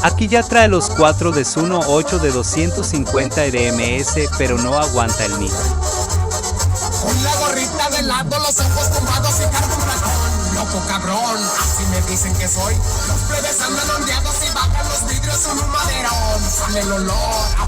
Aquí ya trae los 4 de Zuno 8 de 250 RMS, pero no aguanta el micro. Con la gorrita de lado, los ojos tumbados y cargo un ratón. Loco cabrón, así me dicen que soy. Los plebes andan ondeados y bajan los vidrios en un maderón. Sale el olor a